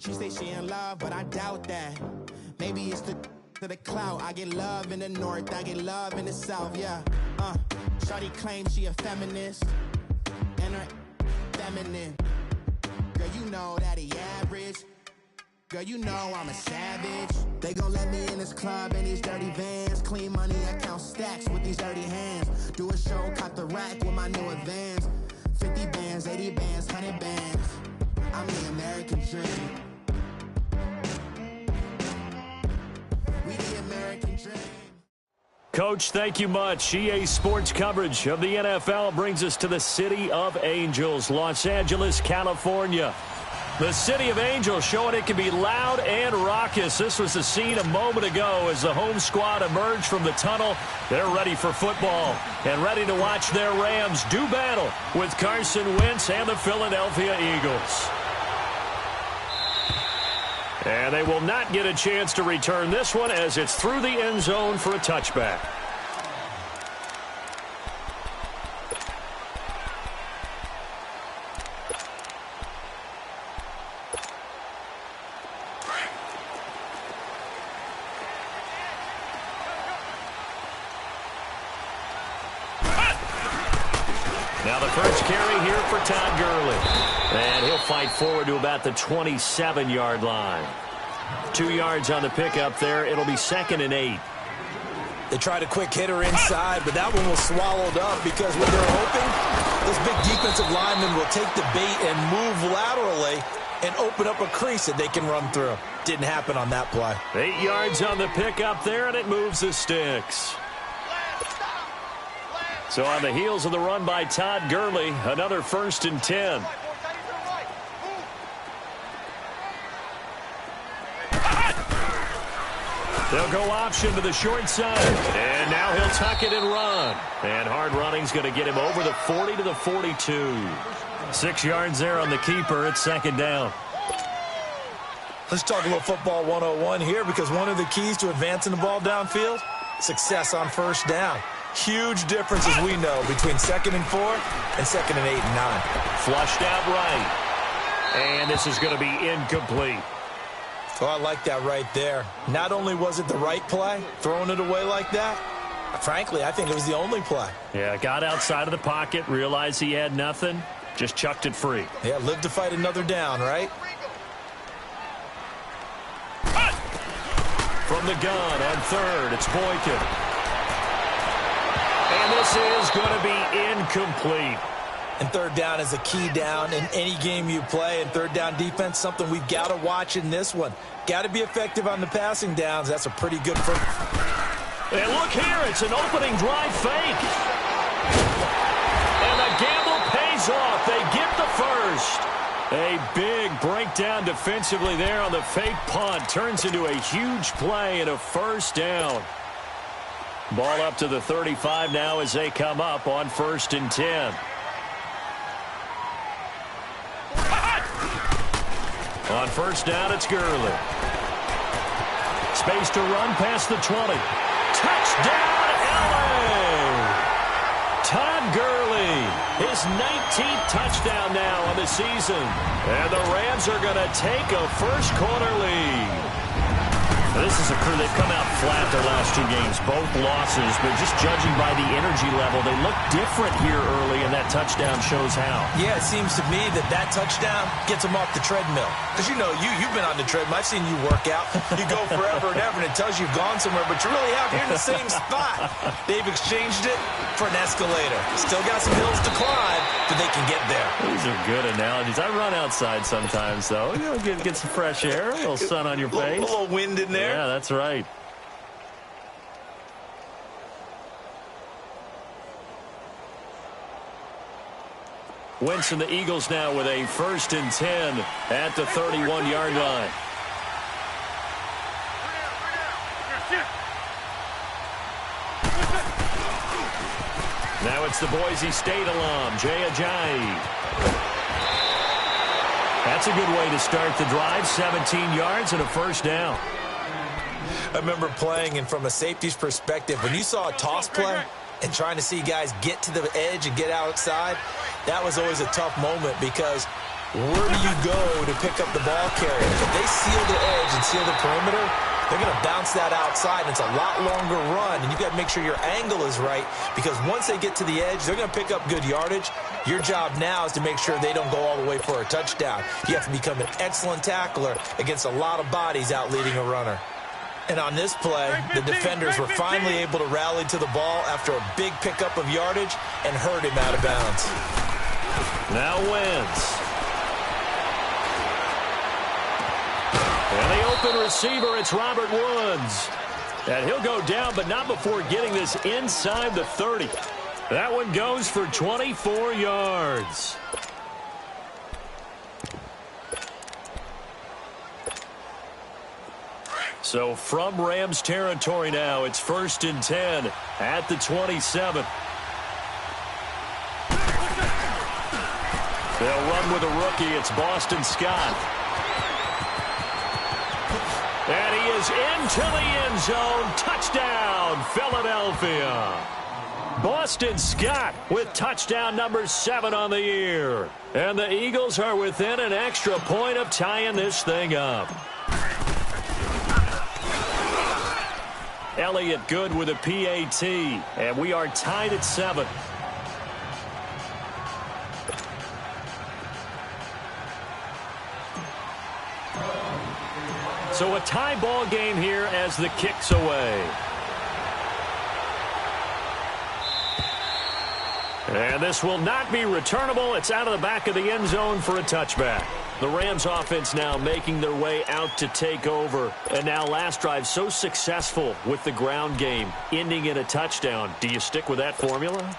She say she in love, but I doubt that. Maybe it's to the clout. I get love in the north, I get love in the south, yeah. Shawty claims she a feminist, and her feminine. Girl, you know that he average. Girl, you know I'm a savage. They gon' let me in this club in these dirty vans. Clean money, I count stacks with these dirty hands. Do a show, cop the rack with my new advance. 50 bands, 80 bands, 100 bands. I'm the American dream. We the American dream. Coach, thank you much. EA Sports coverage of the NFL brings us to the City of Angels, Los Angeles, California. The City of Angels showing it can be loud and raucous. This was the scene a moment ago as the home squad emerged from the tunnel. They're ready for football and ready to watch their Rams do battle with Carson Wentz and the Philadelphia Eagles. And they will not get a chance to return this one as it's through the end zone for a touchback. Now the first carry here for Todd Gurley. And he'll fight forward to about the 27-yard line. 2 yards on the pickup there. It'll be 2nd and 8. They tried a quick hitter inside, but that one was swallowed up because what they're hoping, this big defensive lineman will take the bait and move laterally and open up a crease that they can run through. Didn't happen on that play. 8 yards on the pickup there, and it moves the sticks. So on the heels of the run by Todd Gurley, another 1st and 10. They'll go option to the short side. And now he'll tuck it and run. And hard running's going to get him over the 40 to the 42. 6 yards there on the keeper. It's 2nd down. Let's talk a little football 101 here, because one of the keys to advancing the ball downfield, success on 1st down. Huge difference, as we know, between 2nd and 4 and 2nd and 8 and 9. Flushed out right. And this is going to be incomplete. Oh, I like that right there. Not only was it the right play, throwing it away like that, frankly, I think it was the only play. Yeah, got outside of the pocket, realized he had nothing, just chucked it free. Yeah, live to fight another down, right? From the gun on 3rd, it's Boykin. And this is going to be incomplete. And 3rd down is a key down in any game you play. And 3rd down defense, something we've got to watch in this one. Got to be effective on the passing downs. That's a pretty good first. And look here, it's an opening drive fake. And the gamble pays off. They get the first. A big breakdown defensively there on the fake punt. Turns into a huge play and a 1st down. Ball up to the 35 now as they come up on 1st and 10. On 1st down, it's Gurley. Space to run past the 20. Touchdown, LA! Todd Gurley, his 19th touchdown now on the season. And the Rams are going to take a first-quarter lead. This is a crew, they've come out flat their last 2 games, both losses, but just judging by the energy level, they look different here early, and that touchdown shows how. Yeah, it seems to me that touchdown gets them off the treadmill. Because, you know, you've been on the treadmill. I've seen you work out. You go forever and ever, and it tells you you've gone somewhere, but you really have. You're in the same spot. They've exchanged it for an escalator. Still got some hills to climb, but they can get there. These are good analogies. I run outside sometimes, though. You know, get some fresh air, a little sun on your face. A little wind in there. Yeah, that's right. Wentz and the Eagles now with a 1st and 10 at the 31-yard line. Now it's the Boise State alum, Jay Ajayi. That's a good way to start the drive. 17 yards and a 1st down. I remember playing, and from a safety's perspective, when you saw a toss play and trying to see guys get to the edge and get outside, that was always a tough moment, because where do you go to pick up the ball carrier? If they seal the edge and seal the perimeter, they're going to bounce that outside, and it's a lot longer run, and you've got to make sure your angle is right, because once they get to the edge, they're going to pick up good yardage. Your job now is to make sure they don't go all the way for a touchdown. You have to become an excellent tackler against a lot of bodies out leading a runner. And on this play, the defenders were finally able to rally to the ball after a big pickup of yardage and hurt him out of bounds. Now Wentz. And the open receiver, it's Robert Woods. And he'll go down, but not before getting this inside the 30. That one goes for 24 yards. So from Rams territory now, it's 1st and 10 at the 27. They'll run with a rookie. It's Boston Scott. And he is into the end zone. Touchdown, Philadelphia. Boston Scott with touchdown number 7 on the year. And the Eagles are within an extra point of tying this thing up. Elliott good with a PAT. And we are tied at 7. So a tie ball game here as the kick's away. And this will not be returnable. It's out of the back of the end zone for a touchback. The Rams offense now making their way out to take over. And now last drive so successful with the ground game, ending in a touchdown. Do you stick with that formula?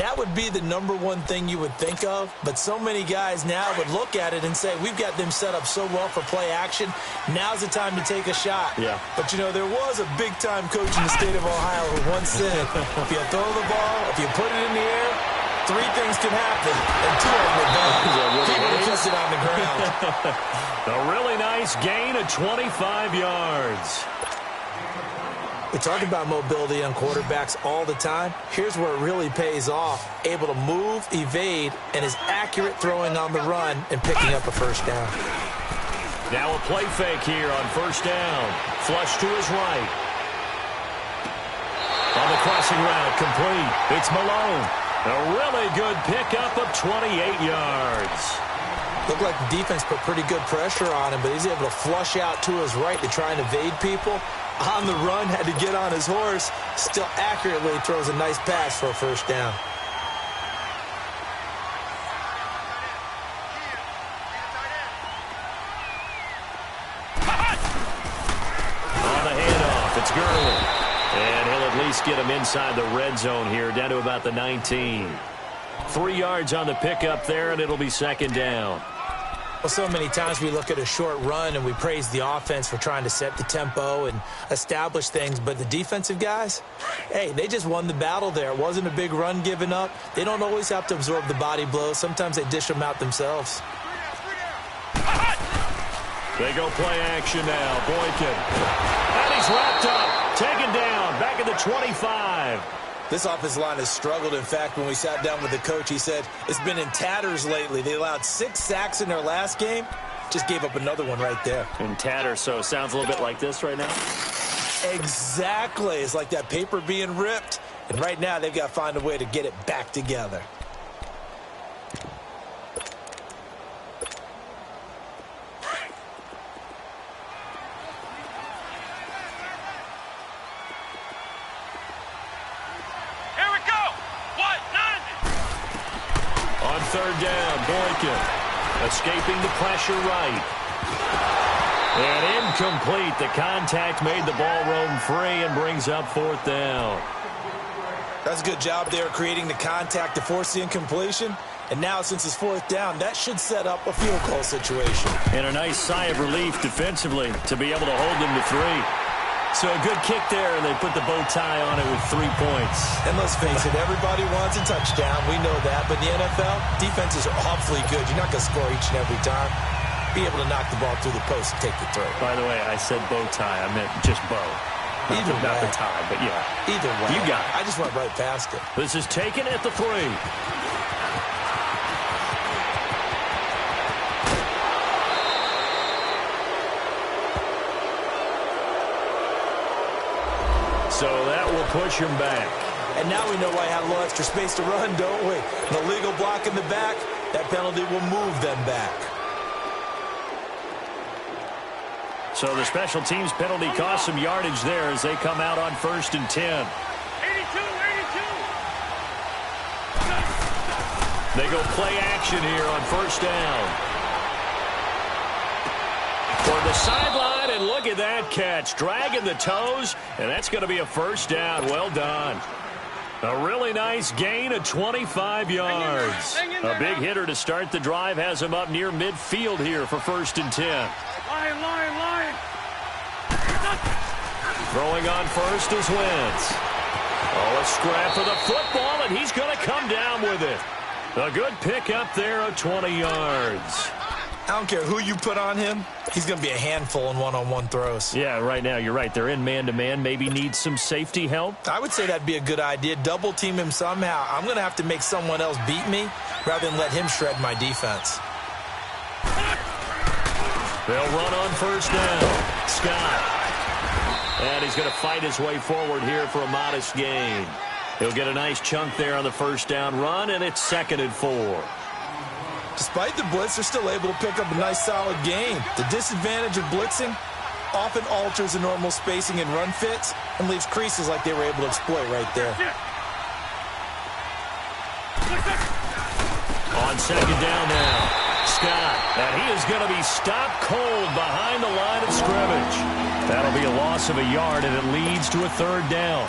That would be the number one thing you would think of, but so many guys now would look at it and say, we've got them set up so well for play action, now's the time to take a shot. Yeah. But, you know, there was a big-time coach in the state of Ohio who once said, if you throw the ball, if you put it in the air, 3 things can happen, and 2 of them are done. People will kiss it on the ground. A really nice gain of 25 yards. We talk about mobility on quarterbacks all the time. Here's where it really pays off. Able to move, evade, and is accurate throwing on the run and picking up a first down. Now a play fake here on first down. Flush to his right. On the crossing route, complete. It's Malone. A really good pickup of 28 yards. Looked like the defense put pretty good pressure on him, but he's able to flush out to his right to try and evade people. On the run, had to get on his horse. Still accurately throws a nice pass for a first down. On the handoff, it's Gurley. And he'll at least get him inside the red zone here, down to about the 19. 3 yards on the pickup there, and it'll be second down. Well, so many times we look at a short run and we praise the offense for trying to set the tempo and establish things, but the defensive guys, hey, they just won the battle there. It wasn't a big run given up. They don't always have to absorb the body blows. Sometimes they dish them out themselves. They go play action now. Boykin. And he's wrapped up. Taken down. Back at the 25. This offensive line has struggled. In fact, when we sat down with the coach, he said it's been in tatters lately. They allowed 6 sacks in their last game. Just gave up another one right there. In tatters, so it sounds a little bit like this right now? Exactly. It's like that paper being ripped. And right now, they've got to find a way to get it back together. Third down, Boykin. Escaping the pressure right. And incomplete. The contact made the ball roam free and brings up 4th down. That's a good job there creating the contact to force the incompletion. And now, since it's 4th down, that should set up a field goal situation. And a nice sigh of relief defensively to be able to hold them to 3. So a good kick there, and they put the bow tie on it with 3 points. And let's face it, everybody wants a touchdown. We know that. But in the NFL, defenses are awfully good. You're not going to score each and every time. Be able to knock the ball through the post and take the throw. By the way, I said bow tie. I meant just bow. Not the tie, but yeah. Either way. You got it. I just went right past it. This is taken at the 3. So that will push him back. And now we know why I have a little extra space to run, don't we? An illegal block in the back, that penalty will move them back. So the special teams penalty cost some yardage there as they come out on 1st and 10. 82. They go play action here on 1st down. For the sideline, and look at that catch. Dragging the toes, and that's going to be a 1st down. Well done. A really nice gain of 25 yards. A big hitter to start the drive has him up near midfield here for 1st and 10. Line. Throwing on 1st is Wentz. Oh, a scrap for the football, and he's going to come down with it. A good pickup there of 20 yards. I don't care who you put on him. He's going to be a handful in one-on-one throws. Yeah, right now, you're right. They're in man-to-man. Maybe need some safety help. I would say that'd be a good idea. Double team him somehow. I'm going to have to make someone else beat me rather than let him shred my defense. They'll run on 1st down. Scott. And he's going to fight his way forward here for a modest gain. He'll get a nice chunk there on the 1st down run, and it's 2nd and 4. Despite the blitz, they're still able to pick up a nice solid gain. The disadvantage of blitzing often alters the normal spacing and run fits and leaves creases like they were able to exploit right there. On 2nd down now. Scott, and he is going to be stopped cold behind the line of scrimmage. That'll be a loss of a yard, and it leads to a 3rd down.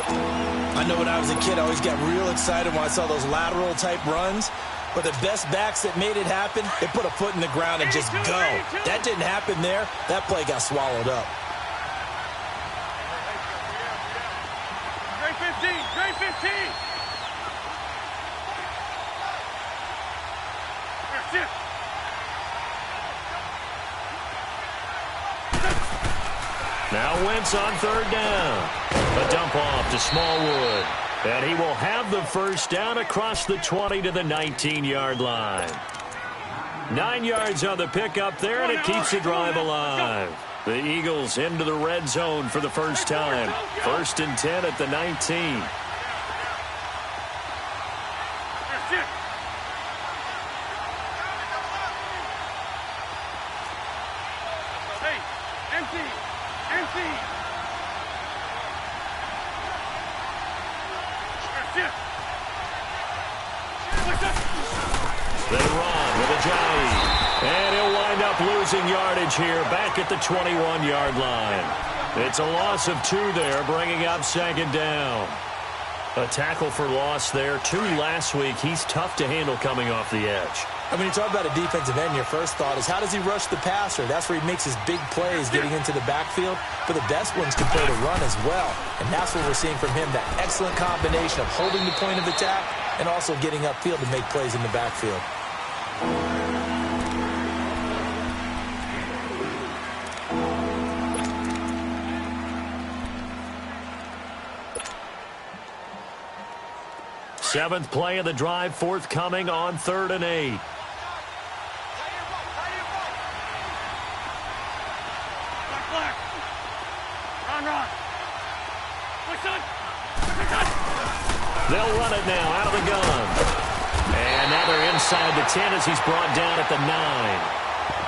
I know when I was a kid, I always got real excited when I saw those lateral-type runs. But the best backs that made it happen, they put a foot in the ground and just go. That didn't happen there. That play got swallowed up. Grade 15. Now Wentz on 3rd down. A dump off to Smallwood. And he will have the 1st down across the 20 to the 19-yard line. 9 yards on the pickup there, and it keeps the drive alive. The Eagles into the red zone for the first time. 1st and 10 at the 19. They run with Ajayi. And he'll wind up losing yardage here back at the 21-yard line. It's a loss of 2 there, bringing up 2nd down. A tackle for loss there. 2 last week. He's tough to handle coming off the edge. I mean, you talk about a defensive end, your first thought is how does he rush the passer? That's where he makes his big plays getting into the backfield. But the best ones can play to run as well. And that's what we're seeing from him, that excellent combination of holding the point of attack and also getting upfield to make plays in the backfield. Seventh play of the drive forthcoming on 3rd and 8. They'll run it now out of the gun. And now they're inside the 10 as he's brought down at the 9.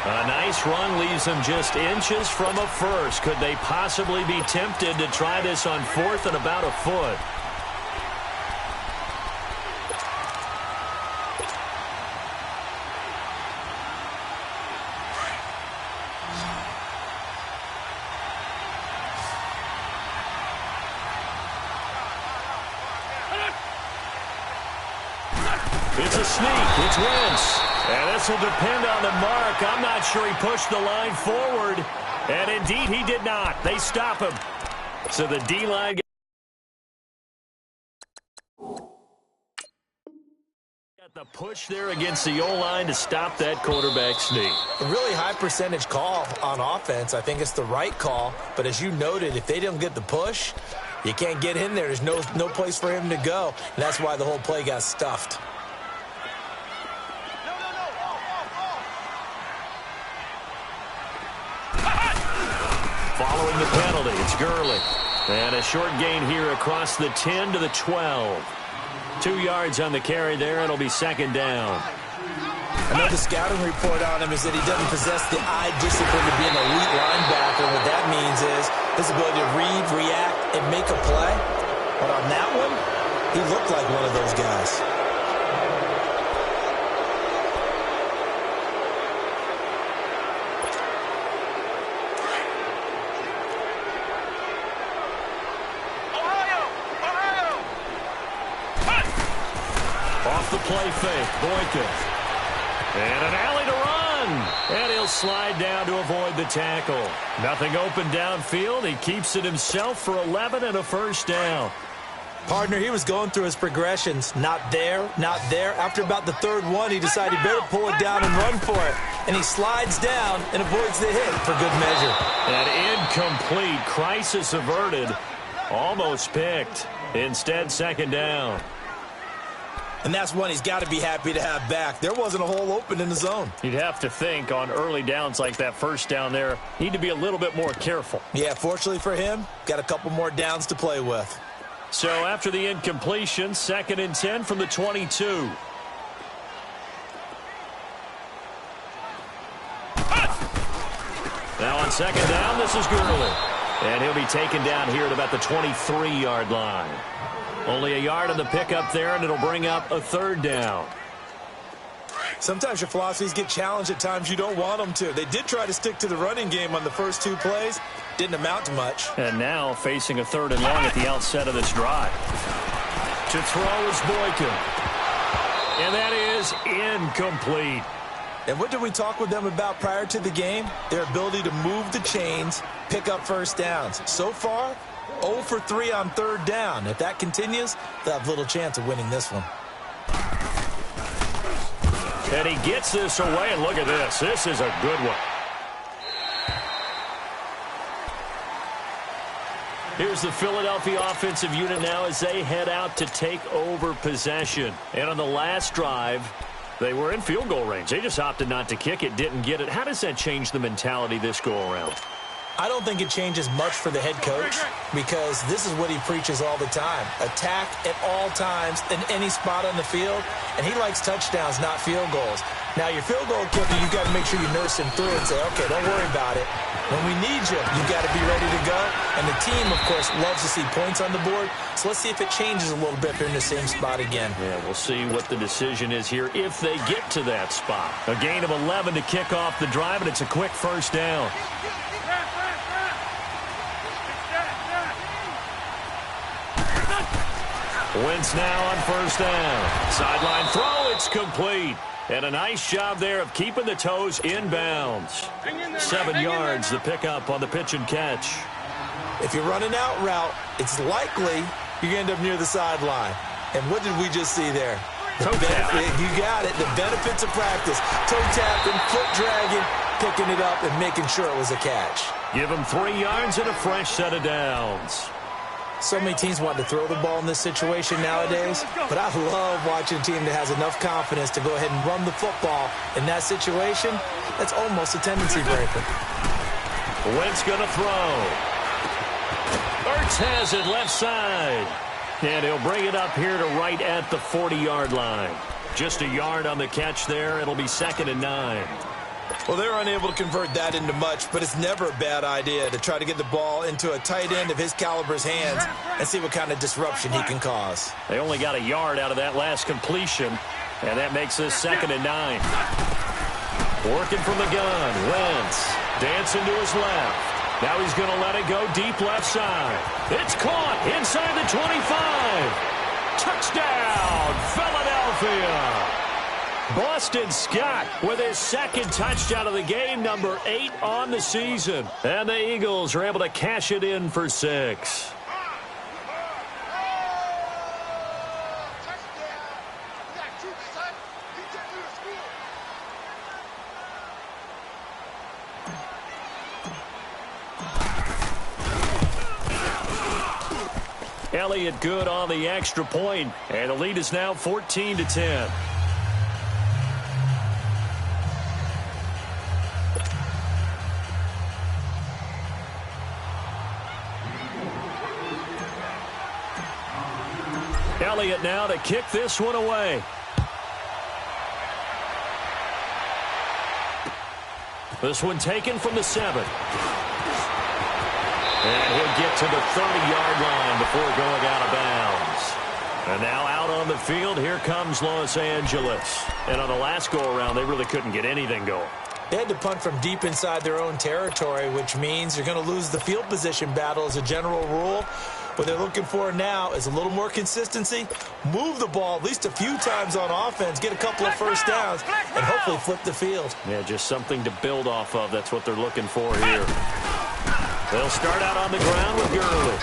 A nice run leaves them just inches from a first. Could they possibly be tempted to try this on 4th and about a foot? It's a sneak. It's Wentz. And this will depend on the mark. I'm not sure he pushed the line forward. And indeed, he did not. They stop him. So the D-line got the push there against the O-line to stop that quarterback sneak. A really high percentage call on offense. I think it's the right call. But as you noted, if they don't get the push, you can't get in there. There's no place for him to go. And that's why the whole play got stuffed. Following the penalty, it's Gurley. And a short gain here across the 10 to the 12. 2 yards on the carry there. It'll be second down. I know the scouting report on him is that he doesn't possess the eye discipline to be an elite linebacker. What that means is his ability to read, react, and make a play. But on that one, he looked like one of those guys. Off the play fake, Boykin. And an alley to run. And he'll slide down to avoid the tackle. Nothing open downfield. He keeps it himself for 11 and a first down. Partner, he was going through his progressions. Not there, not there. After about the third one, he decided he better pull it down and run for it. And he slides down and avoids the hit for good measure. An incomplete, crisis averted. Almost picked. Instead, second down. And that's one he's got to be happy to have back. There wasn't a hole open in the zone. You'd have to think on early downs like that first down there, need to be a little bit more careful. Yeah, fortunately for him, got a couple more downs to play with. So after the incompletion, second and 10 from the 22. Now on second down, this is Gurley. And he'll be taken down here at about the 23-yard line. Only a yard on the pickup there, and it'll bring up a third down. Sometimes your philosophies get challenged at times you don't want them to. They did try to stick to the running game on the first 2 plays. Didn't amount to much. And now facing a third and long at the outset of this drive. To throw is Boykin. And that is incomplete. And what did we talk with them about prior to the game? Their ability to move the chains, pick up first downs. So far, 0 for 3 on third down. If that continues, they'll have little chance of winning this one. And he gets this away, and look at this. This is a good one. Here's the Philadelphia offensive unit now as they head out to take over possession. And on the last drive, they were in field goal range. They just opted not to kick it, didn't get it. How does that change the mentality this go-around? I don't think it changes much for the head coach because this is what he preaches all the time. Attack at all times in any spot on the field, and he likes touchdowns, not field goals. Now, your field goal kicker, you've got to make sure you nurse him through and say, okay, don't worry about it. When we need you, you've got to be ready to go. And the team, of course, loves to see points on the board. So let's see if it changes a little bit if they're in the same spot again. Yeah, we'll see what the decision is here if they get to that spot. A gain of 11 to kick off the drive, and it's a quick first down. Wentz now on first down. Sideline throw, it's complete. And a nice job there of keeping the toes inbounds. 7 yards, the pickup on the pitch and catch. If you run an out route, it's likely you end up near the sideline. And what did we just see there? You got it. The benefits of practice. Toe tapping, foot dragging, picking it up, and making sure it was a catch. Give him 3 yards and a fresh set of downs. So many teams want to throw the ball in this situation nowadays, but I love watching a team that has enough confidence to go ahead and run the football. In that situation, that's almost a tendency breaker. Wentz going to throw. Ertz has it left side. And he'll bring it up here to right at the 40-yard line. Just a yard on the catch there. It'll be 2nd and 9. Well, they're unable to convert that into much, but it's never a bad idea to try to get the ball into a tight end of his caliber's hands and see what kind of disruption he can cause. They only got a yard out of that last completion, and that makes this 2nd and 9. Working from the gun, Wentz dancing to his left. Now he's going to let it go deep left side. It's caught inside the 25. Touchdown, Philadelphia. Boston Scott with his 2nd touchdown of the game, number 8 on the season. And the Eagles are able to cash it in for 6. Elliott good on the extra point, and the lead is now 14-10. Elliott now to kick this one away. This one taken from the 7. And he'll get to the 30-yard line before going out of bounds. And now out on the field, here comes Los Angeles. And on the last go-around, they really couldn't get anything going. They had to punt from deep inside their own territory, which means you're going to lose the field position battle as a general rule. What they're looking for now is a little more consistency, move the ball at least a few times on offense, get a couple of first downs, and hopefully flip the field. Yeah, just something to build off of. That's what they're looking for here. They'll start out on the ground with Gurley.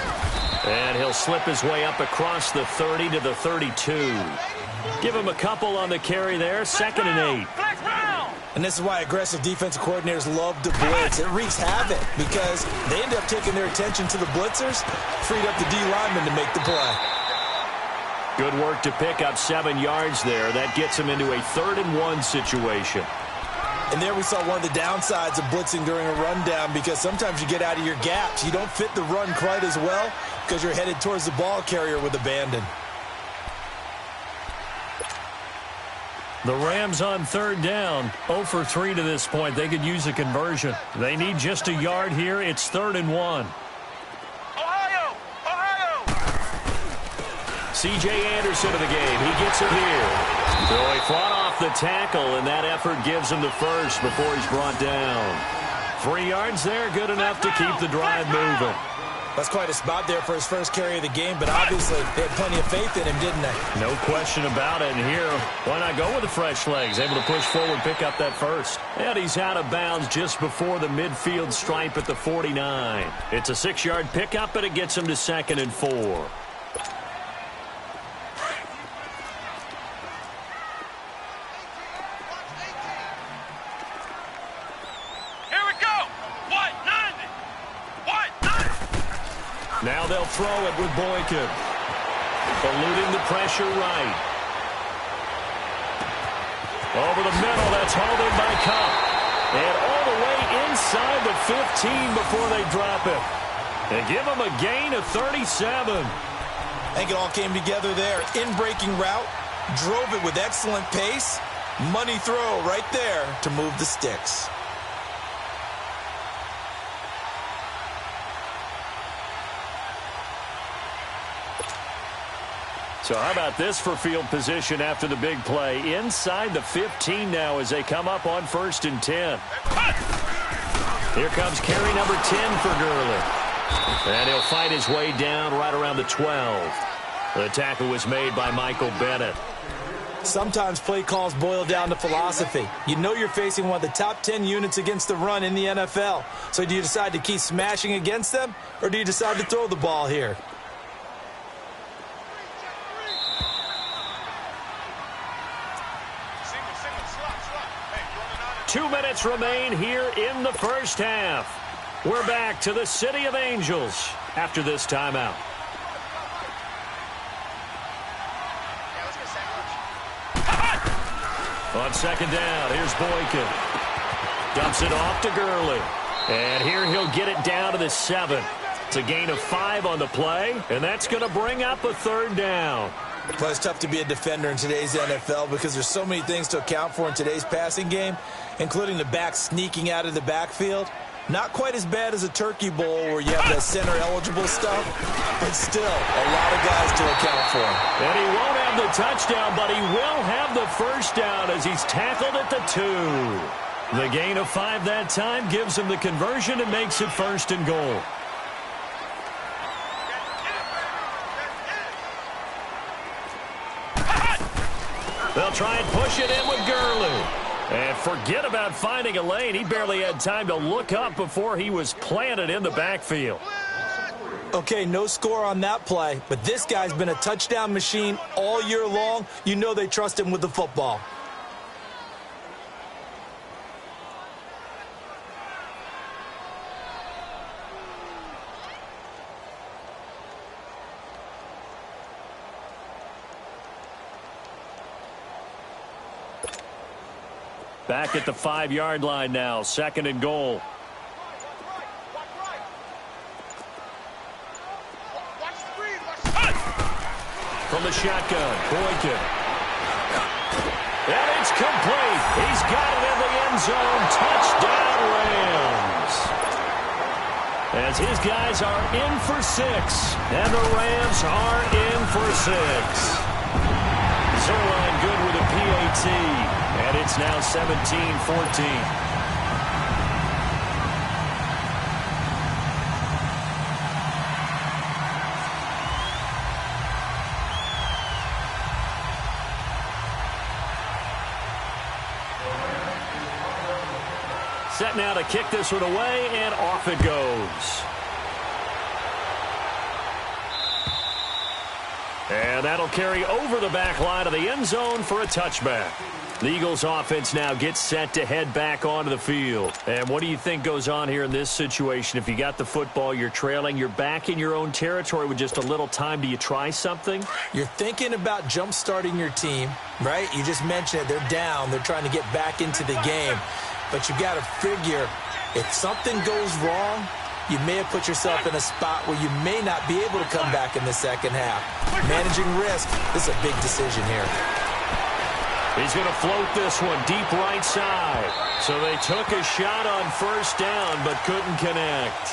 And he'll slip his way up across the 30 to the 32. Give him a couple on the carry there, 2nd and 8. And this is why aggressive defensive coordinators love to blitz. It wreaks havoc because they end up taking their attention to the blitzers, freed up the D lineman to make the play. Good work to pick up 7 yards there. That gets him into a 3rd and 1 situation. And there we saw one of the downsides of blitzing during a rundown because sometimes you get out of your gaps. You don't fit the run quite as well because you're headed towards the ball carrier with abandon. The Rams on 3rd down, 0 for 3 to this point. They could use a conversion. They need just a yard here. It's 3rd and 1. Ohio! C.J. Anderson of the game. He gets it here. So he fought off the tackle, and that effort gives him the first before he's brought down. 3 yards there, good enough to keep the drive moving. That's quite a spot there for his first carry of the game, but obviously they had plenty of faith in him, didn't they? No question about it. And here, why not go with the fresh legs? Able to push forward, pick up that first. And he's out of bounds just before the midfield stripe at the 49. It's a 6-yard pickup, but it gets him to 2nd and 4. Now they'll throw it with Boykin. Eluding the pressure right. Over the middle, that's hauled in by Cup. And all the way inside the 15 before they drop it. They give him a gain of 37. I think it all came together there. In-breaking route, drove it with excellent pace. Money throw right there to move the sticks. So how about this for field position after the big play? Inside the 15 now as they come up on 1st and 10. Here comes carry number 10 for Gurley. And he'll fight his way down right around the 12. The tackle was made by Michael Bennett. Sometimes play calls boil down to philosophy. You know you're facing one of the top 10 units against the run in the NFL. So do you decide to keep smashing against them, or do you decide to throw the ball here? 2 minutes remain here in the first half. We're back to the City of Angels after this timeout. On 2nd down, here's Boykin. Dumps it off to Gurley. And here he'll get it down to the 7. It's a gain of 5 on the play, and that's going to bring up a 3rd down. Well, it's tough to be a defender in today's NFL because there's so many things to account for in today's passing game, including the back sneaking out of the backfield. Not quite as bad as a turkey bowl where you have the center-eligible stuff, but still a lot of guys to account for. And he won't have the touchdown, but he will have the first down as he's tackled at the 2. The gain of 5 that time gives him the conversion and makes it 1st and goal. They'll try and push it in with Gurley. And forget about finding a lane. He barely had time to look up before he was planted in the backfield. Okay, no score on that play, but this guy's been a touchdown machine all year long. You know they trust him with the football. Back at the 5-yard line now, 2nd and goal. from the shotgun. Boykin. And it's complete. He's got it in the end zone. Touchdown, Rams. As his guys are in for 6, and the Rams are in for 6. Zerline good with a PAT, and it's now 17-14. Set now to kick this one away, and off it goes. And that'll carry over the back line of the end zone for a touchback. The Eagles offense now gets set to head back onto the field. And what do you think goes on here in this situation? If you got the football, you're trailing, you're back in your own territory with just a little time. Do you try something? You're thinking about jump-starting your team, right? You just mentioned it. They're down. They're trying to get back into the game. But you got to figure, if something goes wrong, you may have put yourself in a spot where you may not be able to come back in the second half. Managing risk, this is a big decision here. He's going to float this one deep right side. So they took a shot on first down, but couldn't connect.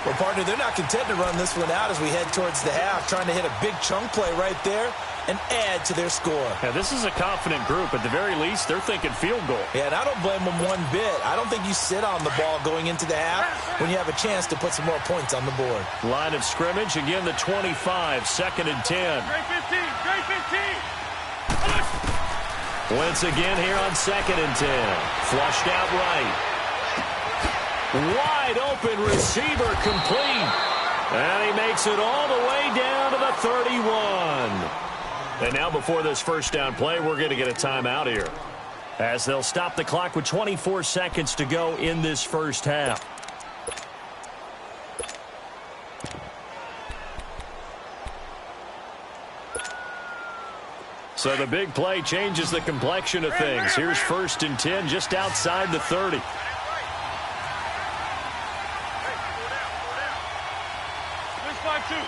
Well, partner, they're not content to run this one out as we head towards the half, trying to hit a big chunk play right there and add to their score. Yeah, this is a confident group. At the very least, they're thinking field goal. Yeah, and I don't blame them one bit. I don't think you sit on the ball going into the half when you have a chance to put some more points on the board. Line of scrimmage, again the 25, 2nd and 10. Great 15, great 15. Once again here on 2nd and 10. Flushed out right. Wide open receiver complete. And he makes it all the way down to the 31. And now before this first down play, we're going to get a timeout here, as they'll stop the clock with 24 seconds to go in this first half. So the big play changes the complexion of things. Here's 1st and 10 just outside the 30. This 5-2.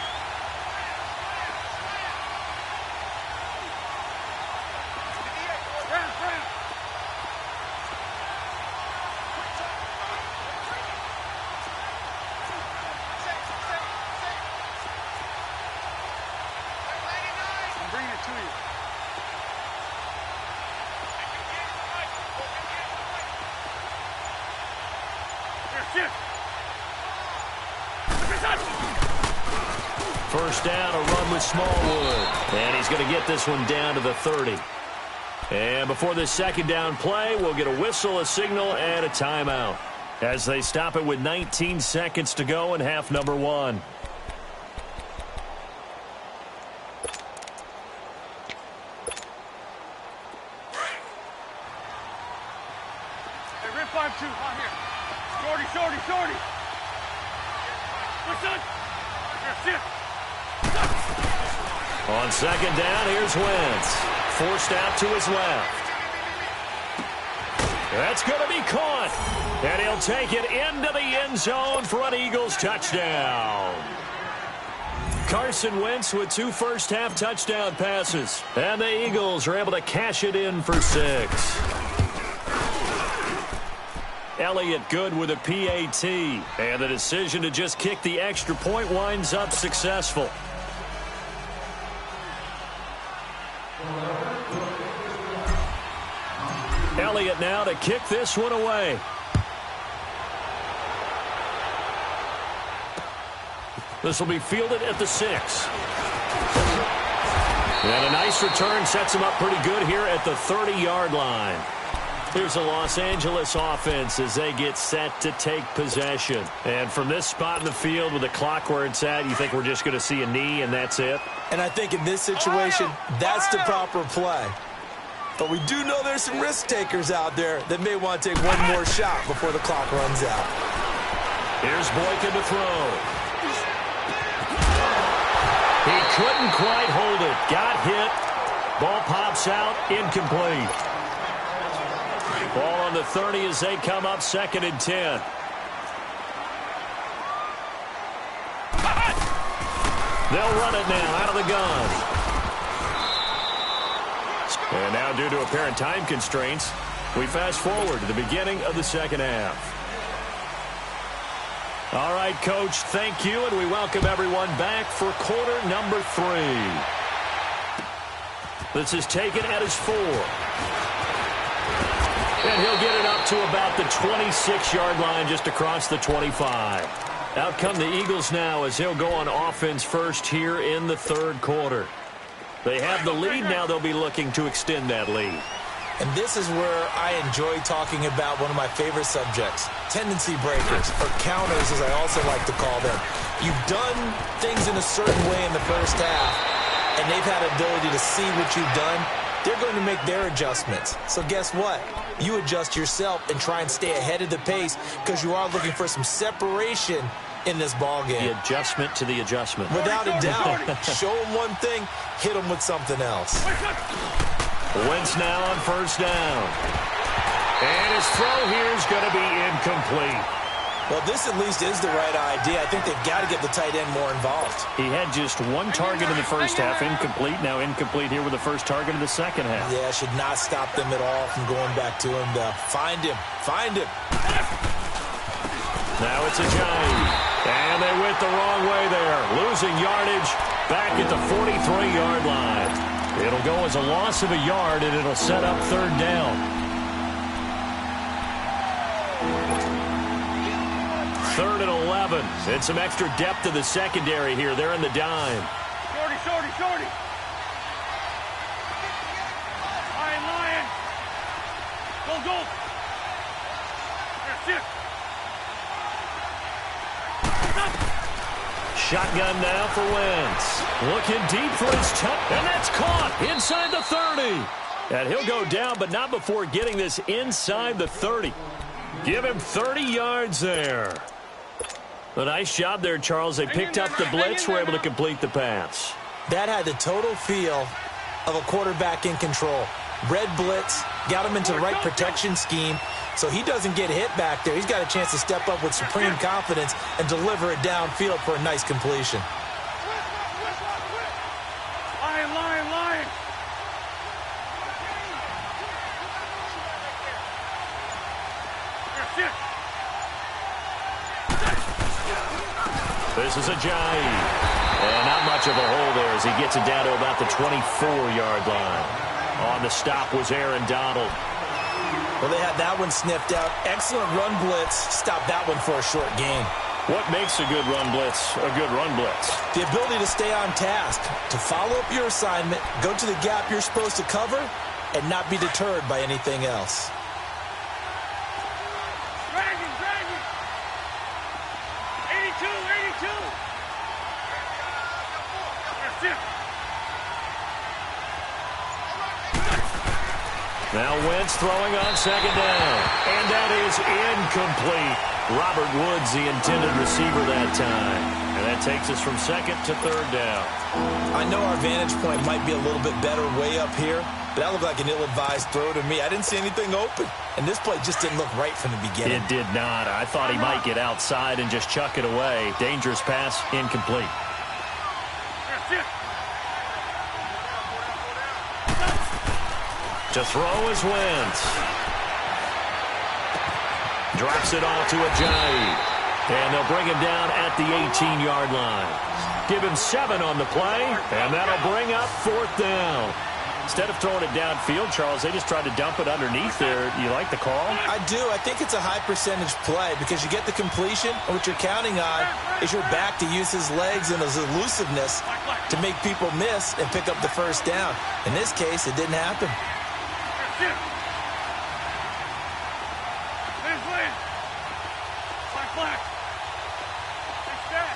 First down, a run with Smallwood. And he's going to get this one down to the 30. And before this second down play, we'll get a whistle, a signal, and a timeout, as they stop it with 19 seconds to go in half number 1. Hey, rip 5-2, on here. Shorty. What's up? Here, sit. On second down, here's Wentz. Forced out to his left. That's going to be caught. And he'll take it into the end zone for an Eagles touchdown. Carson Wentz with 2 first-half touchdown passes. And the Eagles are able to cash it in for 6. Elliott good with a PAT. And the decision to just kick the extra point winds up successful. Elliott now to kick this one away. This will be fielded at the 6. And a nice return sets him up pretty good here at the 30-yard line. Here's the Los Angeles offense as they get set to take possession. And from this spot in the field with the clock where it's at, you think we're just going to see a knee and that's it? And I think in this situation, that's the proper play. But we do know there's some risk takers out there that may want to take one more shot before the clock runs out. Here's Boykin to throw. He couldn't quite hold it. Got hit. Ball pops out. Incomplete. Ball on the 30 as they come up 2nd and 10. They'll run it now out of the gun. And now, due to apparent time constraints, we fast forward to the beginning of the second half. All right, Coach, thank you, and we welcome everyone back for quarter number 3. This is taken at his 4. And he'll get it up to about the 26-yard line, just across the 25. Out come the Eagles now as he'll go on offense first here in the third quarter. They have the lead. Now they'll be looking to extend that lead. And this is where I enjoy talking about one of my favorite subjects, tendency breakers, or counters as I also like to call them. You've done things in a certain way in the first half, and they've had ability to see what you've done. They're going to make their adjustments. So guess what? You adjust yourself and try and stay ahead of the pace because you are looking for some separation in this ball game. The adjustment to the adjustment. Without a doubt. Show them one thing, hit them with something else. Wentz now on first down. And his throw here is going to be incomplete. Well, this at least is the right idea. I think they've got to get the tight end more involved. He had just one target in the first half, incomplete. Now incomplete here with the first target of the second half. Yeah, should not stop them at all from going back to him. Find him. Find him. Now it's a giant. And they went the wrong way there. Losing yardage back at the 43-yard line. It'll go as a loss of a yard, and it'll set up third down. Third and 11. And some extra depth to the secondary here. They're in the dime. Shorty, shorty, shorty. Lion, lion. Go, go. That's it. Shotgun now for Wentz. Looking deep for his touch. And that's caught inside the 30. And he'll go down, but not before getting this inside the 30. Give him 30 yards there. A nice job there, Charles. They picked up the blitz, were able to complete the pass. That had the total feel of a quarterback in control. Red blitz, got him into the right protection scheme, so he doesn't get hit back there. He's got a chance to step up with supreme confidence and deliver it downfield for a nice completion. Lion, lion, lion. That's it. This is a giant. And not much of a hole there as he gets it down to about the 24-yard line. On the stop was Aaron Donald. Well, they had that one sniffed out. Excellent run blitz. Stop that one for a short gain. What makes a good run blitz a good run blitz? The ability to stay on task, to follow up your assignment, go to the gap you're supposed to cover, and not be deterred by anything else. Dragon, dragon. 82, 82. That's it. Now Wentz throwing on second down. And that is incomplete. Robert Woods, the intended receiver that time. And that takes us from second to third down. I know our vantage point might be a little bit better way up here, but that looked like an ill-advised throw to me. I didn't see anything open. And this play just didn't look right from the beginning. It did not. I thought he might get outside and just chuck it away. Dangerous pass, incomplete. That's it. To throw is Wentz. Drops it off to Ajayi. And they'll bring him down at the 18-yard line. Give him 7 on the play, and that'll bring up fourth down. Instead of throwing it downfield, Charles, they just tried to dump it underneath there. You like the call? I do. I think it's a high-percentage play because you get the completion, and what you're counting on is your back to use his legs and his elusiveness to make people miss and pick up the first down. In this case, it didn't happen. That's it. Finish lane. Black, black. Stack.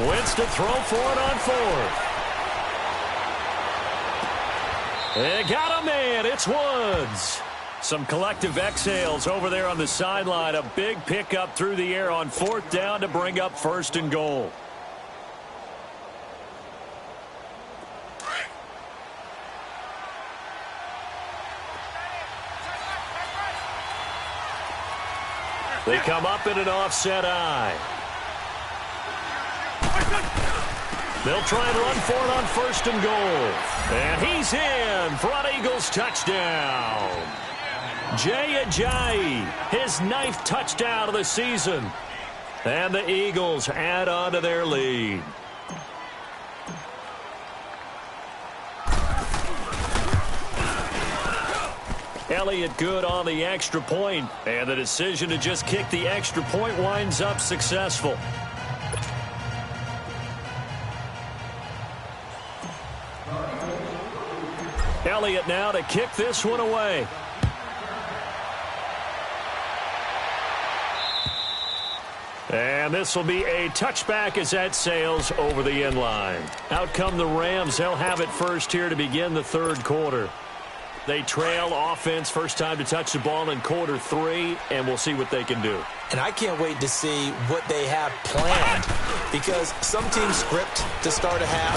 Wentz to throw for it on fourth. They got a man. It's Woods. Some collective exhales over there on the sideline. A big pickup through the air on fourth down to bring up first and goal. They come up in an offset eye. They'll try and run for it on 1st and goal. And he's in for an Eagles touchdown. Jay Ajayi, his 9th touchdown of the season. And the Eagles add on to their lead. Elliott good on the extra point, and the decision to just kick the extra point winds up successful. Elliott now to kick this one away. And this will be a touchback as that sails over the end line. Out come the Rams. They'll have it first here to begin the 3rd quarter. They trail offense first time to touch the ball in quarter 3, and we'll see what they can do. And I can't wait to see what they have planned, because some teams script to start a half.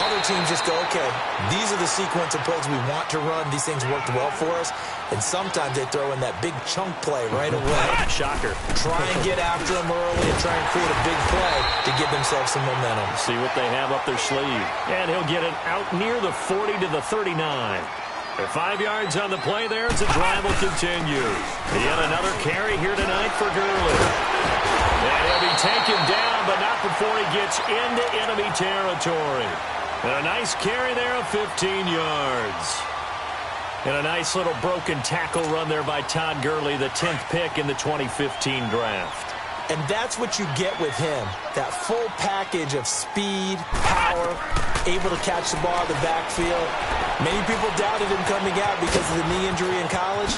Other teams just go, okay, these are the sequence of plays we want to run. These things worked well for us. And sometimes they throw in that big chunk play right away. Shocker. Try and get after them early and try and create a big play to give themselves some momentum. See what they have up their sleeve. And he'll get it out near the 40 to the 39. 5 yards on the play there as the drive will continue. Yet another carry here tonight for Gurley. And he'll be taken down, but not before he gets into enemy territory. And a nice carry there of 15 yards. And a nice little broken tackle run there by Todd Gurley, the 10th pick in the 2015 draft. And that's what you get with him, that full package of speed, power, able to catch the ball in the backfield. Many people doubted him coming out because of the knee injury in college.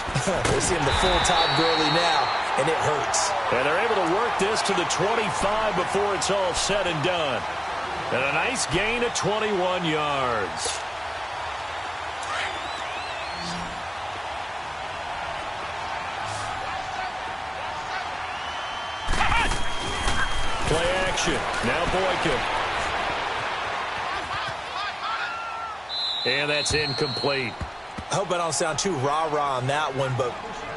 We're seeing the full Todd Gurley now, and it hurts. And they're able to work this to the 25 before it's all said and done. And a nice gain of 21 yards. Play action. Now Boykin. And that's incomplete. I hope I don't sound too rah-rah on that one, but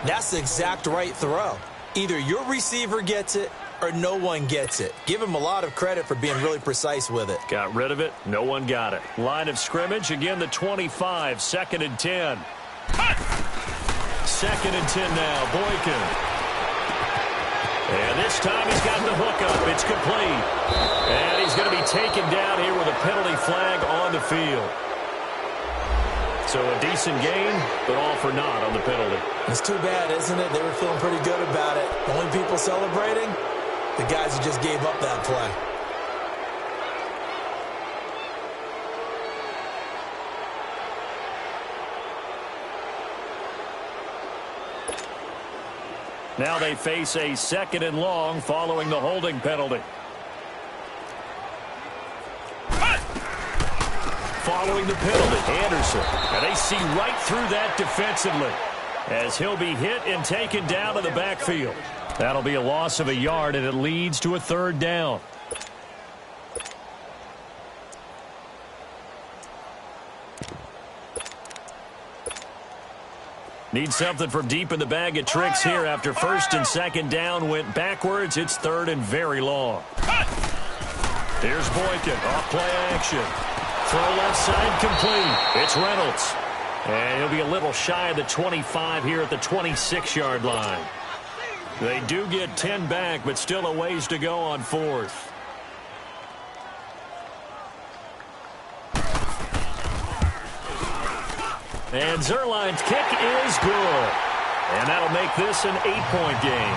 that's the exact right throw. Either your receiver gets it or no one gets it. Give him a lot of credit for being really precise with it. Got rid of it. No one got it. Line of scrimmage. Again, the 25. 2nd and 10. 2nd and 10 now. Boykin. And this time he's got the hook up. It's complete. And he's going to be taken down here with a penalty flag on the field. So a decent gain, but all for naught on the penalty. It's too bad, isn't it? They were feeling pretty good about it. The only people celebrating, the guys who just gave up that play. Now they face a 2nd and long following the holding penalty. Following the penalty, Anderson. And they see right through that defensively as he'll be hit and taken down to the backfield. That'll be a loss of a yard, and it leads to a 3rd down. Need something from deep in the bag of tricks here after 1st and 2nd down went backwards. It's 3rd and very long. Here's Boykin, off play action. Throw left side complete. It's Reynolds. And he'll be a little shy of the 25 here at the 26-yard line. They do get 10 back, but still a ways to go on 4th. And Zerline's kick is good. And that'll make this an 8-point game.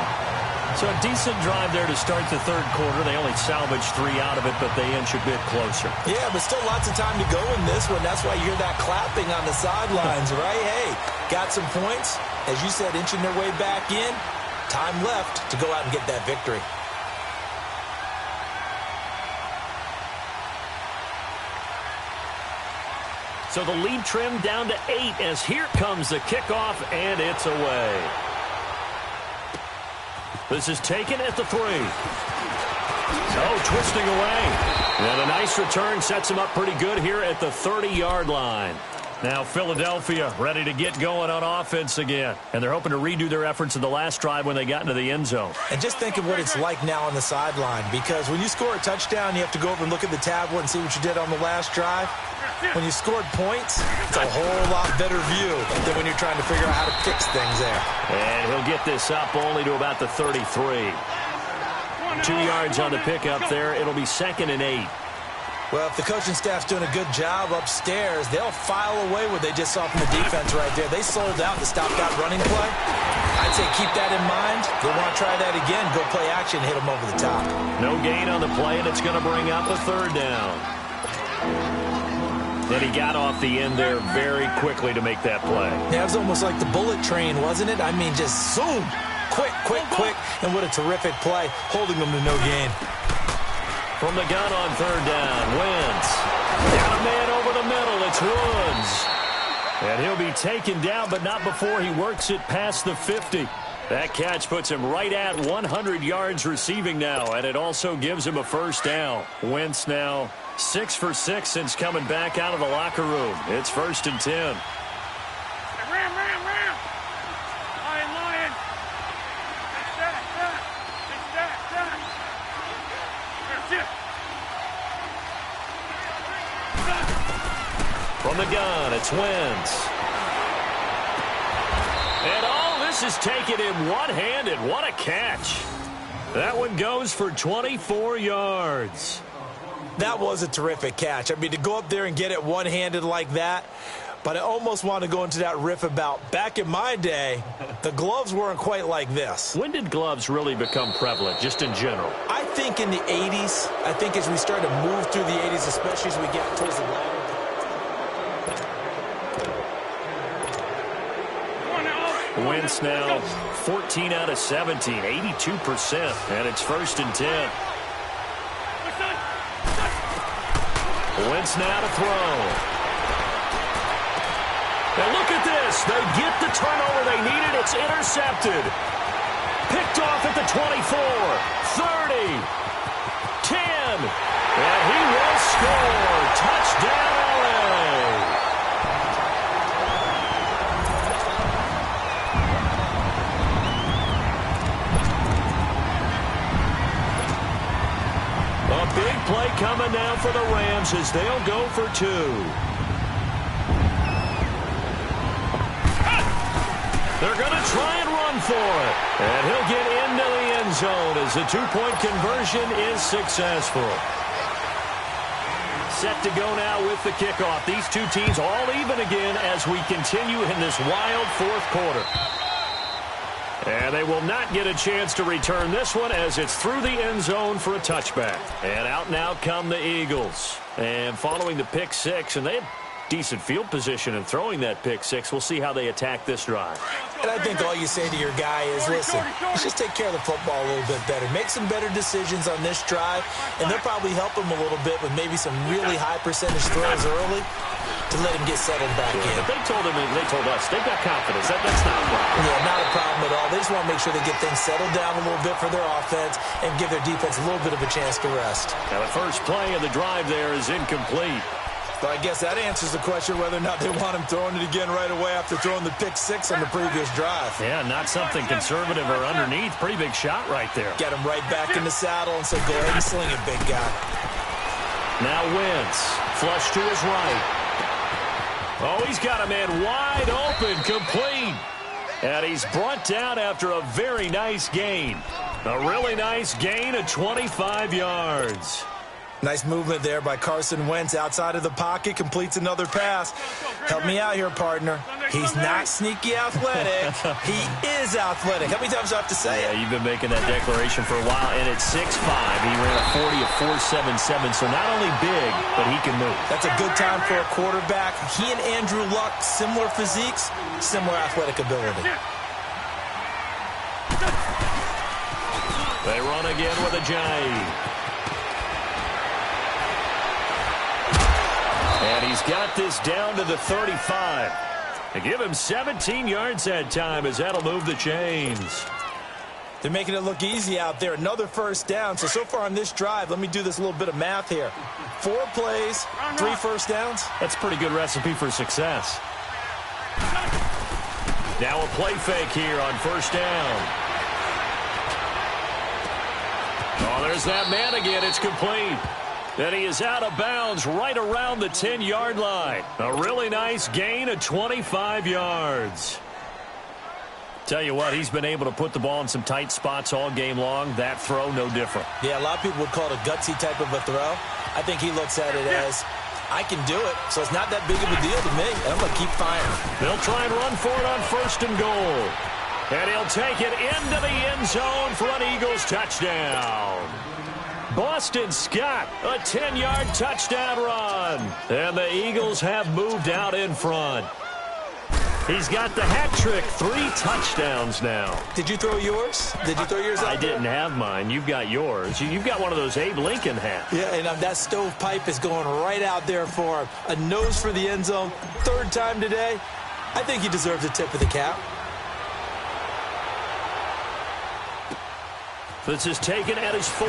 So a decent drive there to start the 3rd quarter. They only salvaged 3 out of it, but they inch a bit closer. Yeah, but still lots of time to go in this one. That's why you hear that clapping on the sidelines, right? Hey, got some points. As you said, inching their way back in. Time left to go out and get that victory. So the lead trimmed down to 8 as here comes the kickoff, and it's away. This is taken at the 3. Oh, twisting away. And a nice return sets him up pretty good here at the 30-yard line. Now Philadelphia ready to get going on offense again. And they're hoping to redo their efforts in the last drive when they got into the end zone. And just think of what it's like now on the sideline, because when you score a touchdown, you have to go over and look at the tablet and see what you did on the last drive. When you scored points, it's a whole lot better view than when you're trying to figure out how to fix things there. And he'll get this up only to about the 33. 2 yards on the pickup there. It'll be 2nd and 8. Well, if the coaching staff's doing a good job upstairs, they'll file away what they just saw from the defense right there. They sold out to stop that running play. I'd say keep that in mind. They want to try that again, go play action, hit them over the top. No gain on the play, and it's going to bring up a 3rd down. Then he got off the end there very quickly to make that play. Yeah, it was almost like the bullet train, wasn't it? I mean, just zoom. Quick, quick, quick. And what a terrific play, holding them to no gain. From the gun on 3rd down, Wentz. Got a man over the middle. It's Woods. And he'll be taken down, but not before he works it past the 50. That catch puts him right at 100 yards receiving now, and it also gives him a 1st down. Wentz now 6 for 6 since coming back out of the locker room. It's 1st and 10. Ram! Lion! It's that! From the gun, it's Wentz. And all this is taken in one-handed. What a catch. That one goes for 24 yards. That was a terrific catch. I mean, to go up there and get it one-handed like that, but I almost want to go into that riff about back in my day, the gloves weren't quite like this. When did gloves really become prevalent, just in general? I think in the 80s. I think as we started to move through the 80s, especially as we get towards the latter. Wentz now 14 out of 17, 82%, and it's 1st and 10. Wentz now to throw. And look at this. They get the turnover they needed. It's intercepted. Picked off at the 24, 30, 10. And he will score. Touchdown, LA. A big play coming now for the Rams as they'll go for 2. They're going to try and run for it. And he'll get into the end zone as the 2-point conversion is successful. Set to go now with the kickoff. These two teams all even again as we continue in this wild 4th quarter. And they will not get a chance to return this one as it's through the end zone for a touchback. And out now come the Eagles. And following the pick 6, and they have decent field position in throwing that pick 6. We'll see how they attack this drive. And I think all you say to your guy is, listen, let's just take care of the football a little bit better. Make some better decisions on this drive, and they'll probably help him a little bit with maybe some really high percentage throws early to let him get settled back in. But they told us, they've got confidence. That's not a problem. Yeah, not a problem at all. They just want to make sure they get things settled down a little bit for their offense and give their defense a little bit of a chance to rest. Now the first play of the drive there is incomplete. So I guess that answers the question whether or not they want him throwing it again right away after throwing the pick 6 on the previous drive. Yeah, not something conservative or underneath. Pretty big shot right there. Get him right back in the saddle and say, go ahead and sling it, big guy. Now Wentz, flush to his right. Oh, he's got a man wide open, complete. And he's brought down after a very nice gain. A really nice gain of 25 yards. Nice movement there by Carson Wentz outside of the pocket, completes another pass. Help me out here, partner. He's not sneaky athletic. He is athletic. How many times do I have to say it? Yeah, you've been making that declaration for a while, and at 6'5", he ran a 40 of 4.77, so not only big, but he can move. That's a good time for a quarterback. He and Andrew Luck, similar physiques, similar athletic ability. They run again with a Ajayi. And he's got this down to the 35. They give him 17 yards that time as that'll move the chains. They're making it look easy out there. Another first down. So far on this drive, let me do this little bit of math here. 4 plays, 3 first downs. That's a pretty good recipe for success. Now a play fake here on first down. Oh, there's that man again. It's complete. And he is out of bounds right around the 10-yard line. A really nice gain of 25 yards. Tell you what, he's been able to put the ball in some tight spots all game long. That throw, no different. Yeah, a lot of people would call it a gutsy type of a throw. I think he looks at it as, I can do it, so it's not that big of a deal to me, and I'm going to keep firing. They'll try and run for it on first and goal. And he'll take it into the end zone for an Eagles touchdown. Boston Scott, a 10-yard touchdown run. And the Eagles have moved out in front. He's got the hat trick, 3 touchdowns now. Did you throw yours? Did you throw yours out I didn't have mine. You've got yours. You've got one of those Abe Lincoln hats. Yeah, and that stovepipe is going right out there for him. A nose for the end zone. 3rd time today. I think he deserves a tip of the cap. This is taken at his 4.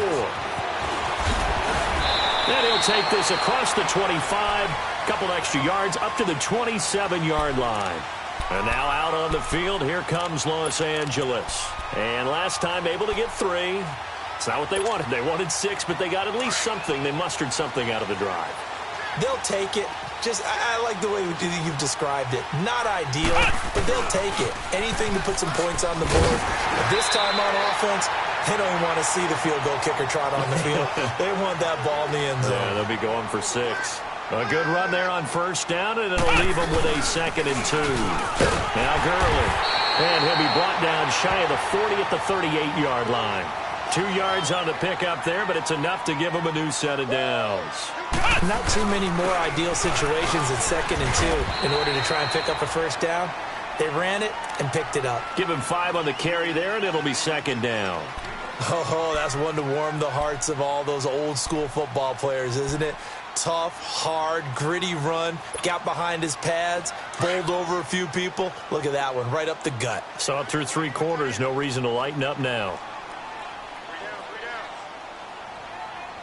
And he'll take this across the 25. Couple extra yards up to the 27-yard line. And now out on the field, here comes Los Angeles. And last time able to get 3. It's not what they wanted. They wanted 6, but they got at least something. They mustered something out of the drive. They'll take it. I like the way you've described it. Not ideal, but they'll take it. Anything to put some points on the board. But this time on offense, they don't even want to see the field goal kicker trot on the field. They want that ball in the end zone. Yeah, they'll be going for 6. A good run there on first down, and it'll leave him with a 2nd and 2. Now Gurley. And he'll be brought down shy of the 40 at the 38-yard line. 2 yards on the pickup there, but it's enough to give him a new set of downs. Not too many more ideal situations at 2nd and 2 in order to try and pick up a first down. They ran it and picked it up. Give him 5 on the carry there, and it'll be 2nd down. Oh, that's one to warm the hearts of all those old-school football players, isn't it? Tough, hard, gritty run. Got behind his pads, bowled over a few people. Look at that one, right up the gut. Saw it through 3 quarters. No reason to lighten up now.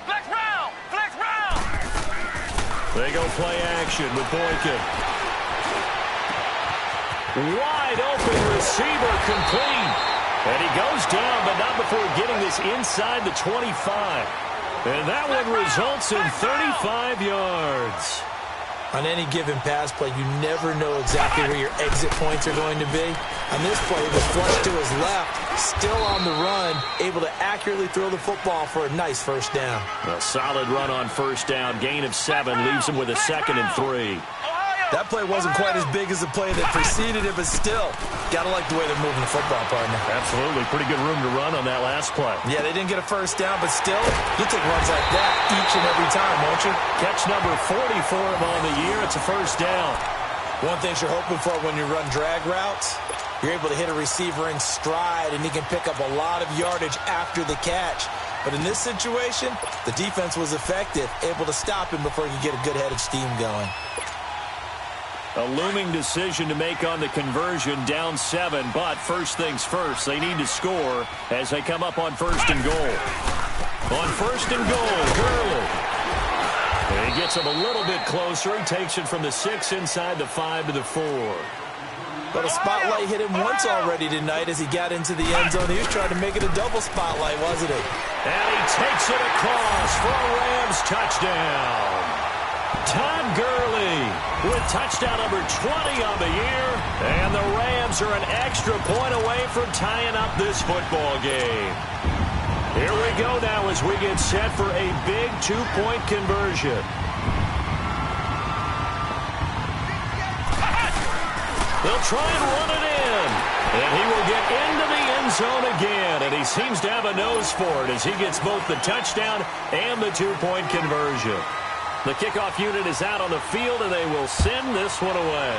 Flex round! Flex round! They go play action with Boykin. Wide open receiver complete. And he goes down, but not before getting this inside the 25. And that one results in 35 yards. On any given pass play, you never know exactly where your exit points are going to be. On this play, it was flushed to his left, still on the run, able to accurately throw the football for a nice first down. A solid run on first down. Gain of 7 leaves him with a 2nd and 3. That play wasn't quite as big as the play that preceded it, but still, gotta like the way they're moving the football, partner. Absolutely. Pretty good room to run on that last play. Yeah, they didn't get a first down, but still, you'll take runs like that each and every time, won't you? Catch number 40 for him on the year. It's a first down. One thing you're hoping for when you run drag routes, you're able to hit a receiver in stride, and he can pick up a lot of yardage after the catch. But in this situation, the defense was effective, able to stop him before he could get a good head of steam going. A looming decision to make on the conversion, down 7, but first things first, they need to score as they come up on first and goal. On first and goal, Gurley. And he gets him a little bit closer. He takes it from the 6 inside the 5 to the 4. But a spotlight hit him once already tonight as he got into the end zone. He was trying to make it a double spotlight, wasn't he? And he takes it across for a Rams touchdown. Todd Gurley with touchdown number 20 on the year. And the Rams are an extra point away from tying up this football game. Here we go now as we get set for a big 2-point conversion. They'll try and run it in. And he will get into the end zone again. And he seems to have a nose for it as he gets both the touchdown and the 2-point conversion. The kickoff unit is out on the field, and they will send this one away.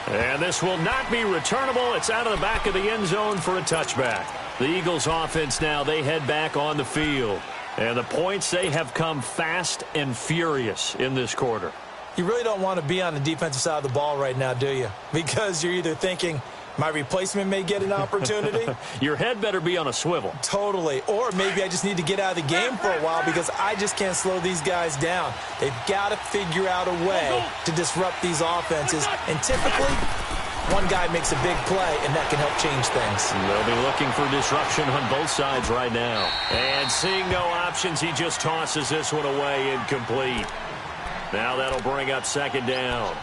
And this will not be returnable. It's out of the back of the end zone for a touchback. The Eagles offense now, they head back on the field. And the points, they have come fast and furious in this quarter. You really don't want to be on the defensive side of the ball right now, do you? Because you're either thinking, My replacement may get an opportunity. Your head better be on a swivel. Totally. Or maybe I just need to get out of the game for a while because I just can't slow these guys down. They've got to figure out a way to disrupt these offenses. And typically, one guy makes a big play, and that can help change things. They'll be looking for disruption on both sides right now. And seeing no options, he just tosses this one away incomplete. Now that'll bring up second down.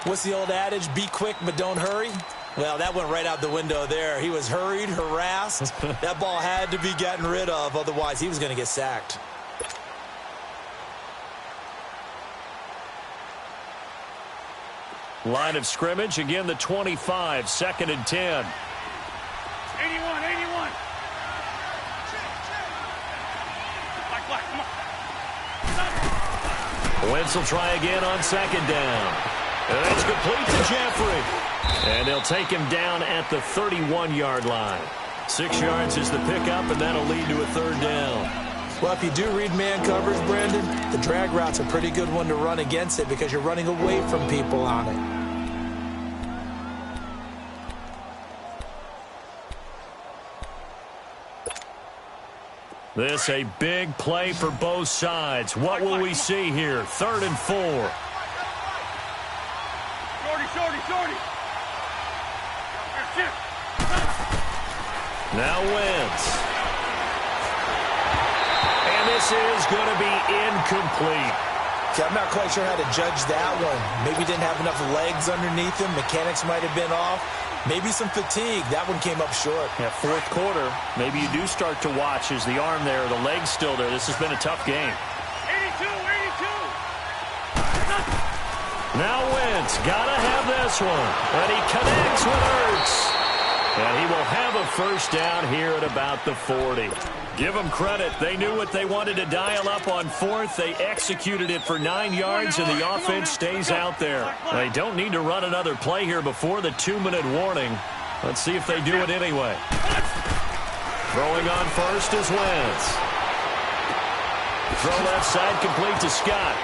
What's the old adage? Be quick, but don't hurry. Well, that went right out the window there. He was hurried, harassed. That ball had to be gotten rid of, otherwise he was going to get sacked. Line of scrimmage, again the 25, 2nd and 10. 81, 81. Black, come on. Wentz will try again on 2nd down. And it's complete to Jeffrey. And they'll take him down at the 31-yard line. 6 yards is the pickup, and that'll lead to a 3rd down. Well, if you do read man coverage, Brandon, the drag route's a pretty good one to run against it because you're running away from people on it. This a big play for both sides. What will we see here? 3rd and 4. Shorty. Now Wentz. And this is going to be incomplete. Okay, I'm not quite sure how to judge that one. Maybe didn't have enough legs underneath him. Mechanics might have been off. Maybe some fatigue. That one came up short. Yeah, 4th quarter. Maybe you do start to watch. Is the arm there, the leg's still there? This has been a tough game. 82. Now Wentz, gotta have this one. And he connects with Ertz. And he will have a 1st down here at about the 40. Give them credit. They knew what they wanted to dial up on 4th. They executed it for 9 yards, and the offense stays out there. They don't need to run another play here before the 2-minute warning. Let's see if they do it anyway. Throwing on first is Wentz. Throw left side complete to Scott.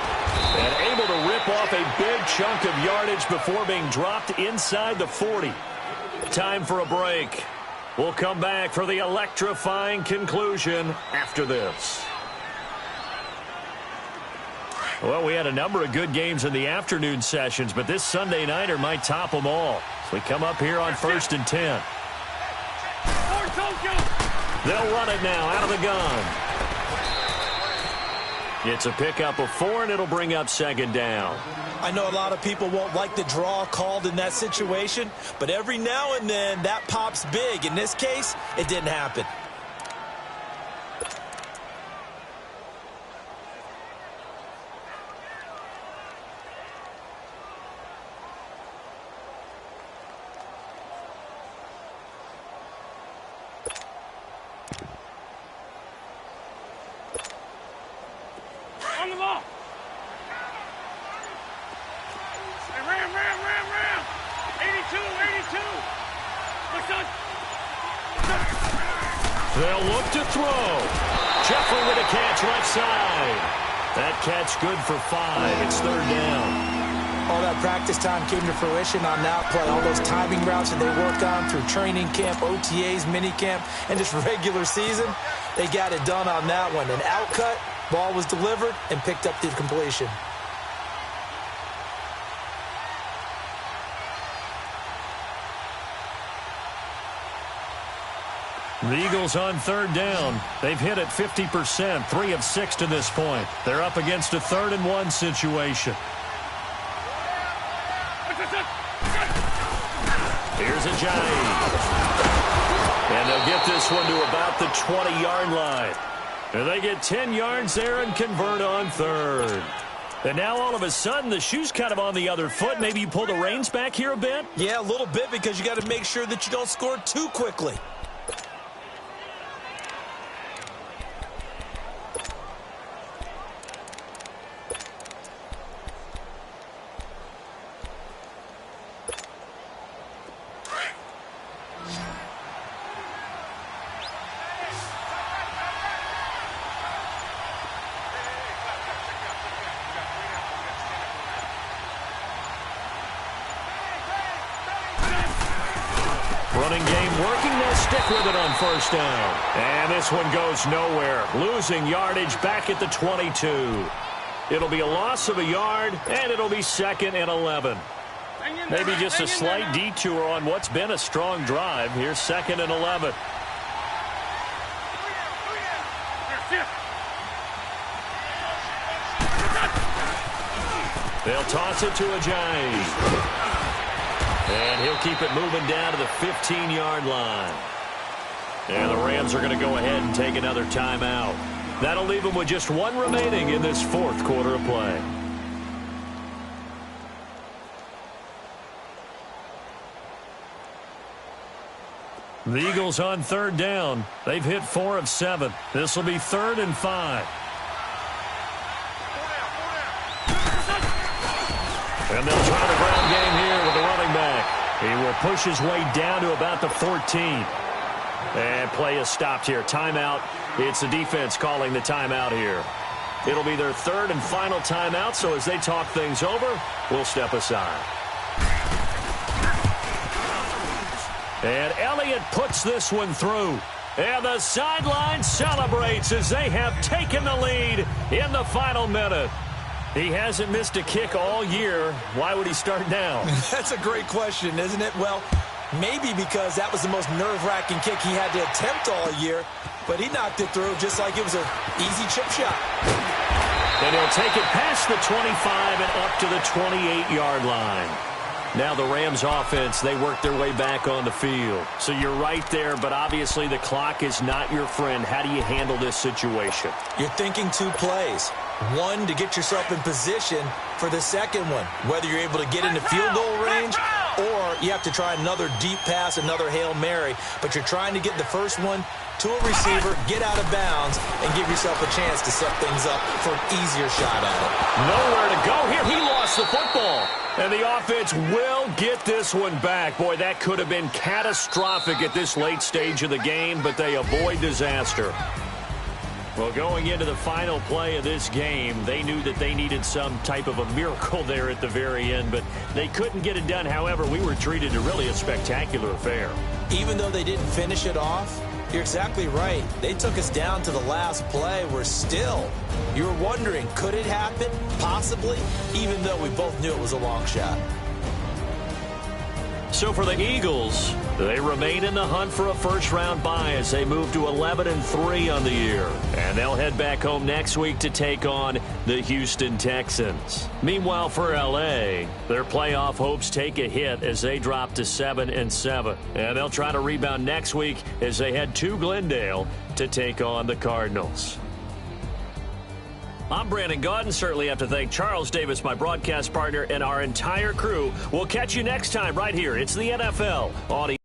And able to rip off a big chunk of yardage before being dropped inside the 40. Time for a break. We'll come back for the electrifying conclusion after this. Well, we had a number of good games in the afternoon sessions, but this Sunday nighter might top them all. So we come up here on 1st and 10. They'll run it now out of the gun. It's a pickup of 4, and it'll bring up 2nd down. I know a lot of people won't like the draw called in that situation, but every now and then that pops big. In this case, it didn't happen. On the ball. Ram. 82. They'll look to throw. Jeffrey with a catch left side. That catch good for 5. It's 3rd down. All that practice time came to fruition on that play. All those timing routes that they work on through training camp, OTAs, minicamp, and just regular season, they got it done on that one. An outcut, ball was delivered, and picked up the completion. The Eagles on 3rd down. They've hit it 50%, 3 of 6 to this point. They're up against a 3rd and 1 situation. Here's Ajayi. And they'll get this one to about the 20-yard line. And they get 10 yards there and convert on 3rd. And now all of a sudden the shoe's kind of on the other foot. Maybe you pull the reins back here a bit? Yeah, a little bit because you got to make sure that you don't score too quickly. Running game working. They'll stick with it on first down. And this one goes nowhere. Losing yardage back at the 22. It'll be a loss of a yard, and it'll be 2nd and 11. Maybe just a slight detour on what's been a strong drive. Here's 2nd and 11. They'll toss it to Ajayi. And he'll keep it moving down to the 15-yard line. And the Rams are going to go ahead and take another timeout. That'll leave them with just one remaining in this 4th quarter of play. The Eagles on 3rd down. They've hit 4 of 7. This will be 3rd and 5. And they'll try the ground game here with the running back. He will push his way down to about the 14. And play is stopped here. Timeout. It's the defense calling the timeout here. It'll be their 3rd and final timeout, so as they talk things over, we'll step aside. And Elliott puts this one through. And the sideline celebrates as they have taken the lead in the final minute. He hasn't missed a kick all year. Why would he start now? That's a great question, isn't it? Well, maybe because that was the most nerve-wracking kick he had to attempt all year, but he knocked it through just like it was an easy chip shot. And he'll take it past the 25 and up to the 28-yard line. Now the Rams offense, they work their way back on the field. So you're right there, but obviously the clock is not your friend. How do you handle this situation? You're thinking 2 plays. One, to get yourself in position for the second one, whether you're able to get into field goal range or you have to try another deep pass, another Hail Mary. But you're trying to get the first one to a receiver, get out of bounds, and give yourself a chance to set things up for an easier shot at it. Nowhere to go here. He lost the football. And the offense will get this one back. Boy, that could have been catastrophic at this late stage of the game, but they avoid disaster. Well, going into the final play of this game, they knew that they needed some type of a miracle there at the very end, but they couldn't get it done. However, we were treated to really a spectacular affair. Even though they didn't finish it off, you're exactly right. They took us down to the last play. We're still, you were wondering, could it happen? Possibly, even though we both knew it was a long shot. So for the Eagles, they remain in the hunt for a first-round bye as they move to 11-3 on the year. And they'll head back home next week to take on the Houston Texans. Meanwhile, for L.A., their playoff hopes take a hit as they drop to 7-7. And they'll try to rebound next week as they head to Glendale to take on the Cardinals. I'm Brandon Gaudin. Certainly have to thank Charles Davis, my broadcast partner, and our entire crew. We'll catch you next time right here. It's the NFL on